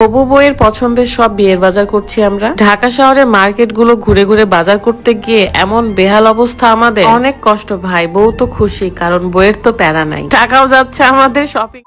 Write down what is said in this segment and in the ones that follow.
হবু বইয়ের পছন্দের সব বিয়ের বাজার করছি আমরা। ঢাকা শহরের মার্কেট গুলো ঘুরে ঘুরে বাজার করতে গিয়ে এমন বেহাল অবস্থা আমাদের। অনেক কষ্ট ভাই, বউ তো খুশি কারণ বইয়ের তো প্যারা নাই, টাকাও যাচ্ছে আমাদের শপিং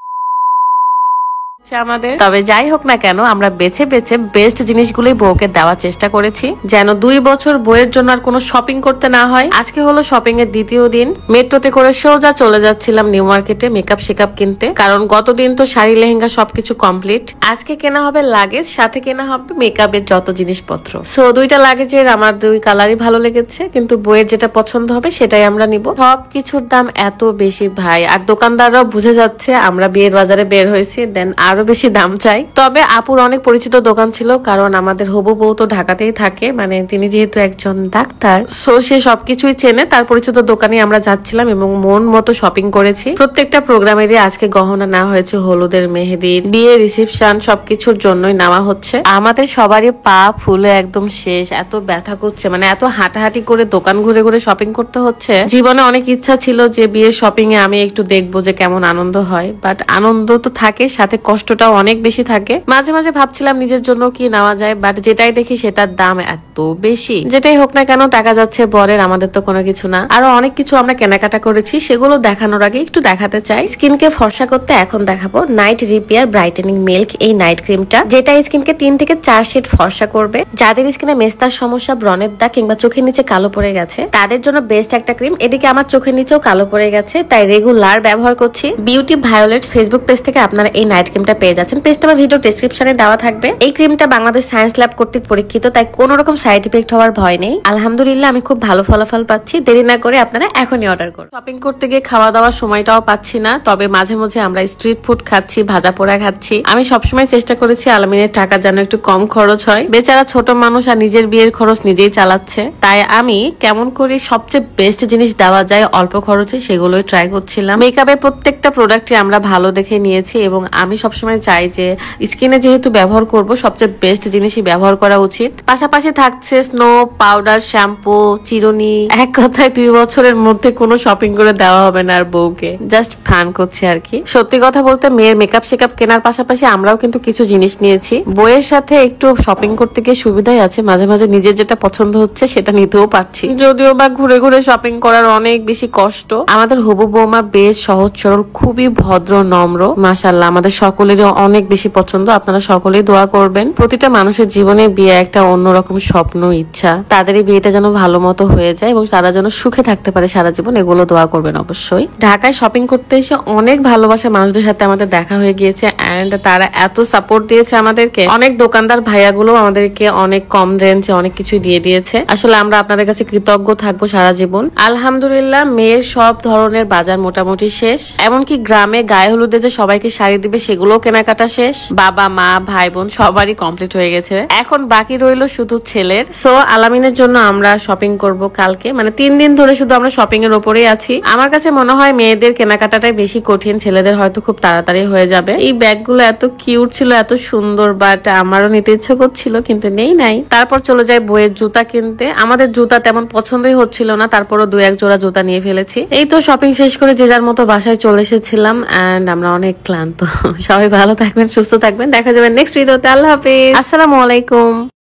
আমাদের। তবে যাই হোক না কেন, আমরা বেছে বেছে বেস্ট জিনিসগুলোই বউকে দেওয়ার চেষ্টা করেছি যেন 2 বছর বইয়ের জন্য আর কোনো শপিং করতে না হয়। আজকে হলো শপিং এর দ্বিতীয় দিন। মেট্রোতে করে সোজা চলে যাচ্ছিলাম নিউ মার্কেটে মেকআপ শেকআপ কিনতে, কারণ গতদিন তো শাড়ি লেহেঙ্গা সবকিছু কমপ্লিট। আজকে কেনা হবে লাগেজ, সাথে কেনা হবে মেকআপের যত জিনিসপত্র। সো দুইটা লাগেজের আমার 2 কালারই ভালো লেগেছে, কিন্তু বইয়ের যেটা পছন্দ হবে সেটাই আমরা নিব। সবকিছুর দাম এত বেশি ভাই, আর দোকানদাররাও বুঝে যাচ্ছে আমরা বিয়ের বাজারে বের হয়েছি, দেন আরো বেশি দাম চাই। তবে আপুর অনেক পরিচিত দোকান ছিল, কারণ আমাদের হবু বউ তো ঢাকাতেই থাকে, মানে তিনি যেহেতু একজন ডাক্তার, সো সে সবকিছুই চেনে। তার পরিচিত দোকানে আমরা যাচ্ছিলাম এবং মন মতো শপিং করেছি। প্রত্যেকটা প্রোগ্রামেরই আজকে গহনা নেওয়া হয়েছে, হলুদের, মেহেদির, বিয়ে, রিসেপশন সবকিছুর জন্যই নেওয়া হচ্ছে। আমাদের সবারই পা ফুলে একদম শেষ, এত ব্যথা করছে, মানে এত হাঁটাহাঁটি করে দোকান ঘুরে ঘুরে শপিং করতে হচ্ছে। জীবনে অনেক ইচ্ছা ছিল যে বিয়ের শপিং এ আমি একটু দেখবো যে কেমন আনন্দ হয়, বাট আনন্দ তো থাকে, সাথে কষ্টটাও অনেক বেশি থাকে। মাঝে মাঝে ভাবছিলাম নিজের জন্য কি নেওয়া যায়, বাট যেটাই দেখি সেটার দাম এত বেশি। যেটাই হোক না কেন, টাকা যাচ্ছে বরের, আমাদের তো কোনো কিছু না। আরো অনেক কিছু আমরা কেনাকাটা করেছি, সেগুলো দেখানোর আগে একটু দেখাতে চাই। স্কিনকে ফর্সা করতে এখন দেখাবো নাইট রিপেয়ার ব্রাইটেনিং মিল্ক, এই নাইট ক্রিমটা, যেটা স্কিনকে 3 থেকে 4 শেড ফর্সা করবে। যাদের স্কিনে মেস্তার সমস্যা, ব্রণের দাগ কিংবা চোখের নিচে কালো পড়ে গেছে, তাদের জন্য বেস্ট একটা ক্রিম। এদিকে আমার চোখের নিচেও কালো পড়ে গেছে, তাই রেগুলার ব্যবহার করছি। বিউটি ভায়োলেটস ফেসবুক পেজ থেকে আপনারা এই নাইট ক্রিমটা পেয়ে যাচ্ছেন। পেজটা আমার ভিডিও ডেসক্রিপশনে দেওয়া থাকবে। এই ক্রিমটা বাংলাদেশ সায়েন্স ল্যাব কর্তৃক পরীক্ষিত, তাই কোনো রকম সাইড ইফেক্ট হওয়ার ভয় নেই। আলহামদুলিল্লাহ আমি খুব ভালো ফলাফল পাচ্ছি। দেরি না করে আপনারা এখনই অর্ডার করুন। শপিং করতে গিয়ে খাওয়া দাওয়ার সময়টাও পাচ্ছি না, তবে মাঝে মাঝে আমরা স্ট্রিট ফুড খাচ্ছি, ভাজা পোড়া খাচ্ছি। আমি সবসময় চেষ্টা করেছি আলমিনের টাকা যেন একটু কম খরচ হয়। বেচারা ছোট মানুষ আর নিজের বিয়ের খরচ নিজেই চালাচ্ছে, তাই আমি কেমন করে সবচেয়ে বেস্ট জিনিস দেওয়া যায় অল্প খরচে সেগুলোই ট্রাই করছিলাম। মেকআপের প্রত্যেকটা প্রোডাক্টই আমরা ভালো দেখে নিয়েছি, এবং আমি সবসময় চাই যে স্কিনে যেহেতু ব্যবহার করব, সবচেয়ে বেস্ট জিনিসই ব্যবহার করা উচিত। পাশাপাশি থাকছে স্নো পাউডার, শ্যাম্পু, চিরুনি। এক কথায় 2 বছরের মধ্যে কোনো শপিং করে দেওয়া হবে না আর বউকে, জাস্ট ফান করছে আর কি। সত্যি কথা বলতে মেয়ের মেকআপ শেকআপ কেনার পাশাপাশি আমরাও কিন্তু কিছু জিনিস নিয়েছি। বইয়ের সাথে একটু শপিং করতে গিয়ে সুবিধাই আছে, মাঝে মাঝে নিজের যেটা পছন্দ হচ্ছে সেটা নিতেও পারছি, যদিও বা ঘুরে ঘুরে শপিং করার অনেক বেশি কষ্ট। আমাদের হবু বৌমা বেশ সহজ সরল, খুবই ভদ্র নম্র, মাশাআল্লাহ আমাদের সকলেরই অনেক বেশি পছন্দ। আপনারা সকলেই দোয়া করবেন। প্রতিটা মানুষের জীবনে বিয়ে একটা অন্যরকম স্বপ্ন, ইচ্ছা, তাদের এই বিয়েটা যেন ভালো মতো হয়ে যায় এবং তারা যেন সুখে থাকতে পারে সারা জীবন, এগুলো দোয়া করবেন অবশ্যই। ঢাকায় শপিং করতে এসে অনেক ভালোবাসা মানুষদের সাথে আমাদের দেখা হয়ে গিয়েছে, এন্ড তারা এত সাপোর্ট দিয়েছে আমাদেরকে। অনেক দোকানদার ভাইয়াগুলো আমাদেরকে অনেক কম রেঞ্জে অনেক কিছু দিয়ে দিয়েছে। আসলে আমরা আপনাদের কাছে কৃতজ্ঞ থাকবো সারা জীবন। আলহামদুলিল্লাহ মেয়ের সব ধরনের বাজার মোটামুটি শেষ, এমনকি গ্রামে গায়ে হলুদে যে সবাইকে শাড়ি দিবে সেগুলো কেনাকাটা শেষ। বাবা মা ভাই বোন সবারই কমপ্লিট হয়ে গেছে, এখন বাকি রইল শুধু ছেলের। সো আলামিনের জন্য আমরা শপিং করব কালকে, মানে 3 দিন ধরে শুধু আমরা শপিং এর উপরেই আছি। আমার কাছে মনে হয় মেয়েদের কেনাকাটাটাই বেশি কঠিন, ছেলেদের হয়তো খুব তাড়াতাড়ি হয়ে যাবে। এই ব্যাগগুলো এত কিউট ছিল, এত সুন্দর, বাট আমারও নিতে ইচ্ছা করছিল কিন্তু নাই। তারপর চলে যায় বইয়ের জুতা কিনতে। আমাদের জুতা তেমন পছন্দই হচ্ছিল না, তারপরও 2-1 জোড়া জুতা নিয়ে ফেলেছি। এই তো শপিং শেষ করে যে যার মতো বাসায় চলে এসেছিলাম, এন্ড আমরা অনেক ক্লান্ত। সবাই ভালো থাকবেন, সুস্থ থাকবেন, দেখা যাবে নেক্সট ভিডিওতে। আল্লাহ হাফেজ, আসসালামু আলাইকুম।